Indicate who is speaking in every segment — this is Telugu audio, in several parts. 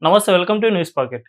Speaker 1: నమస్తే, welcome to news pocket.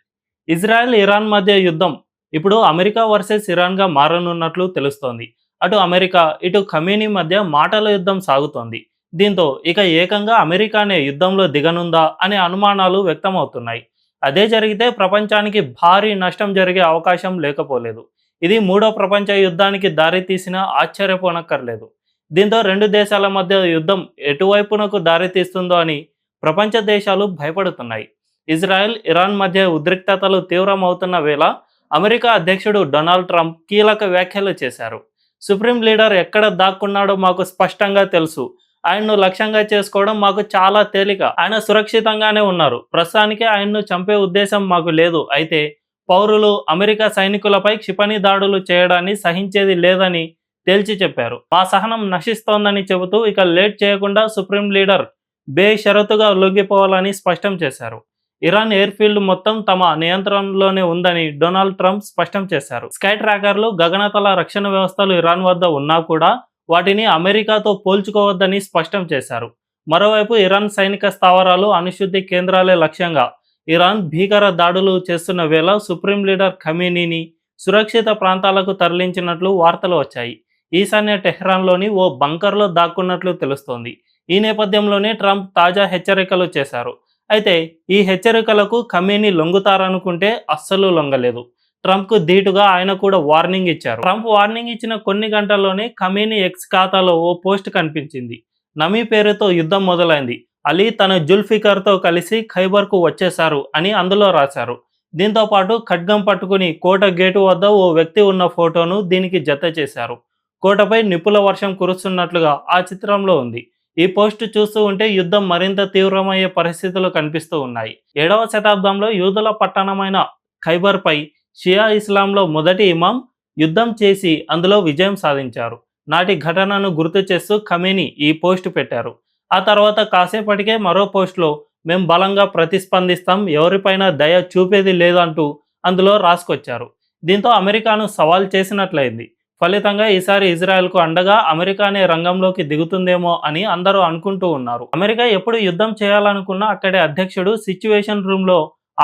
Speaker 1: Israel, Iran మధ్య యుద్ధం ఇప్పుడు అమెరికా వర్సెస్ ఇరాన్గా మారనున్నట్లు తెలుస్తోంది. అటు అమెరికా, ఇటు ఖమేనీ మధ్య మాటల యుద్ధం సాగుతోంది. దీంతో ఇక ఏకంగా అమెరికానే యుద్ధంలో దిగనుందా అనే అనుమానాలు వ్యక్తమవుతున్నాయి. అదే జరిగితే ప్రపంచానికి భారీ నష్టం జరిగే అవకాశం లేకపోలేదు. ఇది మూడో ప్రపంచ యుద్ధానికి దారితీసినా ఆశ్చర్యపోనక్కర్లేదు. దీంతో రెండు దేశాల మధ్య యుద్ధం ఎటువైపునకు దారితీస్తుందో అని ప్రపంచ దేశాలు భయపడుతున్నాయి. ఇజ్రాయెల్, ఇరాన్ మధ్య ఉద్రిక్తతలు తీవ్రమవుతున్న వేళ అమెరికా అధ్యక్షుడు డొనాల్డ్ ట్రంప్ కీలక వ్యాఖ్యలు చేశారు. సుప్రీం లీడర్ ఎక్కడ దాక్కున్నాడో మాకు స్పష్టంగా తెలుసు. ఆయన్ను లక్ష్యంగా చేసుకోవడం మాకు చాలా తేలిక. ఆయన సురక్షితంగానే ఉన్నారు. ప్రస్తుతానికి ఆయన్ను చంపే ఉద్దేశం మాకు లేదు. అయితే పౌరులు అమెరికా సైనికులపై క్షిపణి దాడులు చేయడాన్ని సహించేది లేదని తేల్చి చెప్పారు. మా సహనం నశిస్తోందని చెబుతూ ఇక లేట్ చేయకుండా సుప్రీం లీడర్ బేషరతుగా లొంగిపోవాలని స్పష్టం చేశారు. ఇరాన్ ఎయిర్ఫీల్డ్ మొత్తం తమ నియంత్రణలోనే ఉందని డొనాల్డ్ ట్రంప్ స్పష్టం చేశారు. స్కై ట్రాకర్లు, గగనతల రక్షణ వ్యవస్థలు ఇరాన్ వద్ద ఉన్నా కూడా వాటిని అమెరికాతో పోల్చుకోవద్దని స్పష్టం చేశారు. మరోవైపు ఇరాన్ సైనిక స్థావరాలు, అణుశుద్ధి కేంద్రాలే లక్ష్యంగా ఇరాన్ భీకర దాడులు చేస్తున్న వేళ సుప్రీం లీడర్ ఖమేనీని సురక్షిత ప్రాంతాలకు తరలించినట్లు వార్తలు వచ్చాయి. ఈశాన్య టెహ్రాన్లోని ఓ బంకర్లో దాక్కున్నట్లు తెలుస్తోంది. ఈ నేపథ్యంలోనే ట్రంప్ తాజా హెచ్చరికలు చేశారు. అయితే ఈ హెచ్చరికలకు ఖమేనీ లొంగుతారనుకుంటే అస్సలు లొంగలేదు. ట్రంప్కు ధీటుగా ఆయన కూడా వార్నింగ్ ఇచ్చారు. ట్రంప్ వార్నింగ్ ఇచ్చిన కొన్ని గంటల్లోనే ఖమేనీ ఎక్స్ ఖాతాలో ఓ పోస్ట్ కనిపించింది. నమీ పేరుతో యుద్ధం మొదలైంది. అలీ తన జుల్ఫికర్తో కలిసి ఖైబర్కు వచ్చేశారు అని అందులో రాశారు. దీంతో పాటు ఖడ్గం పట్టుకుని కోట గేటు వద్ద ఓ వ్యక్తి ఉన్న ఫోటోను దీనికి జత చేశారు. కోటపై నిప్పుల వర్షం కురుస్తున్నట్లుగా ఆ చిత్రంలో ఉంది. ఈ పోస్టు చూస్తూ ఉంటే యుద్ధం మరింత తీవ్రమయ్యే పరిస్థితులు కనిపిస్తూ ఉన్నాయి. 7వ శతాబ్దంలో యూదుల పట్టణమైన ఖైబర్పై షియా ఇస్లాంలో మొదటి ఇమాం యుద్ధం చేసి అందులో విజయం సాధించారు. నాటి ఘటనను గుర్తు చేస్తూ ఖమేనీ ఈ పోస్టు పెట్టారు. ఆ తర్వాత కాసేపటికే మరో పోస్టులో మేం బలంగా ప్రతిస్పందిస్తాం, ఎవరిపైనా దయ చూపేది లేదంటూ అందులో రాసుకొచ్చారు. దీంతో అమెరికాను సవాల్ చేసినట్లయింది. ఫలితంగా ఈసారి ఇజ్రాయెల్కు అండగా అమెరికానే రంగంలోకి దిగుతుందేమో అని అందరూ అనుకుంటూ ఉన్నారు. అమెరికా ఎప్పుడు యుద్ధం చేయాలనుకున్నా అక్కడి అధ్యక్షుడు సిచ్యువేషన్ రూమ్లో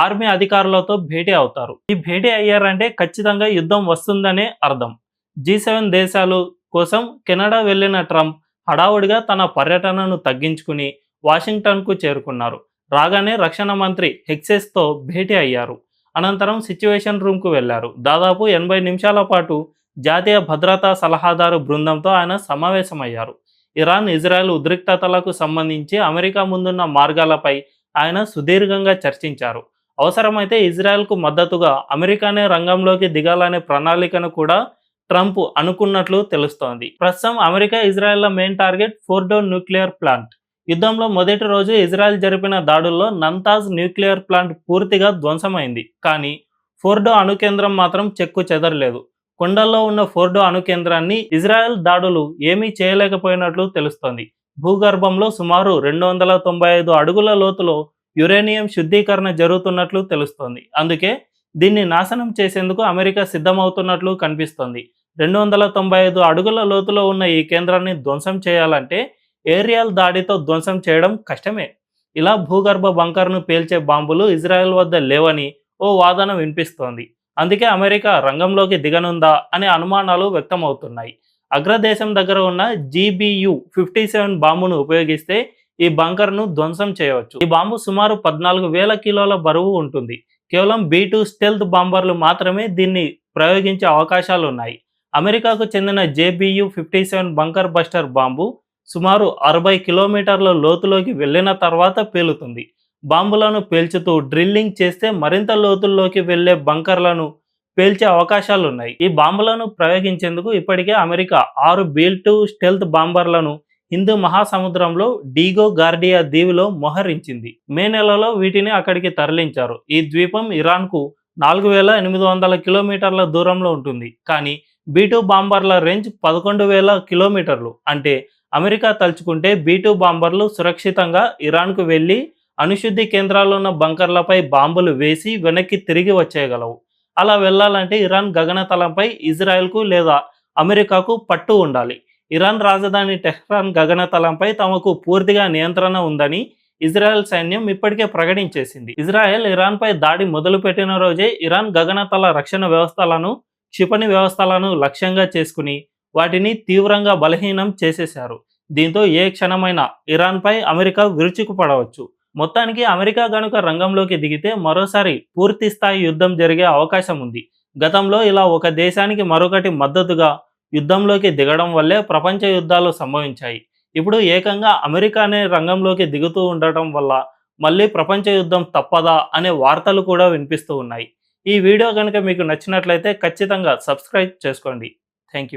Speaker 1: ఆర్మీ అధికారులతో భేటీ అవుతారు. ఈ భేటీ అయ్యారంటే ఖచ్చితంగా యుద్ధం వస్తుందనే అర్థం. G7 దేశాలు కోసం కెనడా వెళ్లిన ట్రంప్ హడావుడిగా తన పర్యటనను తగ్గించుకుని వాషింగ్టన్కు చేరుకున్నారు. రాగానే రక్షణ మంత్రి హెక్సెస్తో భేటీ అయ్యారు. అనంతరం సిచ్యువేషన్ రూమ్కు వెళ్లారు. దాదాపు 80 నిమిషాల పాటు జాతీయ భద్రతా సలహాదారు బృందంతో ఆయన సమావేశమయ్యారు. ఇరాన్, ఇజ్రాయెల్ ఉద్రిక్తతలకు సంబంధించి అమెరికా ముందున్న మార్గాలపై ఆయన సుదీర్ఘంగా చర్చించారు. అవసరమైతే ఇజ్రాయెల్కు మద్దతుగా అమెరికానే రంగంలోకి దిగాలనే ప్రణాళికను కూడా ట్రంప్ అనుకున్నట్లు తెలుస్తోంది. ప్రస్తుతం అమెరికా, ఇజ్రాయెల్ల main target Fordow nuclear plant. యుద్ధంలో మొదటి రోజు ఇజ్రాయెల్ జరిపిన దాడుల్లో నంతాజ్ న్యూక్లియర్ ప్లాంట్ పూర్తిగా ధ్వంసమైంది. కానీ ఫోర్డో అణు కేంద్రం మాత్రం చెక్కు చెదరలేదు. కొండల్లో ఉన్న ఫోర్డో అణు కేంద్రాన్ని ఇజ్రాయెల్ దాడులు ఏమీ చేయలేకపోయినట్లు తెలుస్తోంది. భూగర్భంలో సుమారు 295 అడుగుల లోతులో యురేనియం శుద్ధీకరణ జరుగుతున్నట్లు తెలుస్తోంది. అందుకే దీన్ని నాశనం చేసేందుకు అమెరికా సిద్ధమవుతున్నట్లు కనిపిస్తోంది. 295 అడుగుల లోతులో ఉన్న ఈ కేంద్రాన్ని ధ్వంసం చేయాలంటే ఏరియల్ దాడితో ధ్వంసం చేయడం కష్టమే. ఇలా భూగర్భ బంకర్ను పేల్చే బాంబులు ఇజ్రాయెల్ వద్ద లేవని ఓ వాదన వినిపిస్తోంది. అందుకే అమెరికా రంగంలోకి దిగనుందా అనే అనుమానాలు వ్యక్తమవుతున్నాయి. అగ్రదేశం దగ్గర ఉన్న GBU-57 బాంబును ఉపయోగిస్తే ఈ బంకర్ను ధ్వంసం చేయవచ్చు. ఈ బాంబు సుమారు 14,000 కిలోల బరువు ఉంటుంది. కేవలం B-2 స్టెల్త్ బాంబర్లు మాత్రమే దీన్ని ప్రయోగించే అవకాశాలున్నాయి. అమెరికాకు చెందిన JBU-57 బంకర్ బస్టర్ బాంబు సుమారు 60 కిలోమీటర్ల లోతులోకి వెళ్లిన తర్వాత పేలుతుంది. బాంబులను పేల్చుతూ డ్రిల్లింగ్ చేస్తే మరింత లోతుల్లోకి వెళ్లే బంకర్లను పేల్చే అవకాశాలున్నాయి. ఈ బాంబులను ప్రయోగించేందుకు ఇప్పటికే అమెరికా 6 B-2 స్టెల్త్ బాంబర్లను హిందూ మహాసముద్రంలో డీగో గార్డియా దీవిలో మోహరించింది. మే నెలలో వీటిని అక్కడికి తరలించారు. ఈ ద్వీపం ఇరాన్కు 4,800 కిలోమీటర్ల దూరంలో ఉంటుంది. కానీ B-2 బాంబర్ల రేంజ్ 11,000 కిలోమీటర్లు. అంటే అమెరికా తలుచుకుంటే B-2 బాంబర్లు సురక్షితంగా ఇరాన్కు వెళ్లి అణుశుద్ధి కేంద్రాల్లో ఉన్న బంకర్లపై బాంబులు వేసి వెనక్కి తిరిగి వచ్చేయగలవు. అలా వెళ్లాలంటే ఇరాన్ గగనతలంపై ఇజ్రాయెల్కు లేదా అమెరికాకు పట్టు ఉండాలి. ఇరాన్ రాజధాని టెహ్రాన్ గగనతలంపై తమకు పూర్తిగా నియంత్రణ ఉందని ఇజ్రాయెల్ సైన్యం ఇప్పటికే ప్రకటించేసింది. ఇజ్రాయెల్ ఇరాన్పై దాడి మొదలుపెట్టిన రోజే ఇరాన్ గగనతల రక్షణ వ్యవస్థలను, క్షిపణి వ్యవస్థలను లక్ష్యంగా చేసుకుని వాటిని తీవ్రంగా బలహీనం చేసేశారు. దీంతో ఏ క్షణమైనా ఇరాన్పై అమెరికా విరుచుకుపడవచ్చు. మొత్తానికి అమెరికా గనుక రంగంలోకి దిగితే మరోసారి పూర్తి స్థాయి యుద్ధం జరిగే అవకాశం ఉంది. గతంలో ఇలా ఒక దేశానికి మరొకటి మద్దతుగా యుద్ధంలోకి దిగడం వల్లే ప్రపంచ యుద్ధాలు సంభవించాయి. ఇప్పుడు ఏకంగా అమెరికానే రంగంలోకి దిగుతూ ఉండటం వల్ల మళ్ళీ ప్రపంచ యుద్ధం తప్పదా అనే వార్తలు కూడా వినిపిస్తూ ఉన్నాయి. ఈ వీడియో కనుక మీకు నచ్చినట్లయితే ఖచ్చితంగా సబ్స్క్రైబ్ చేసుకోండి. Thank you.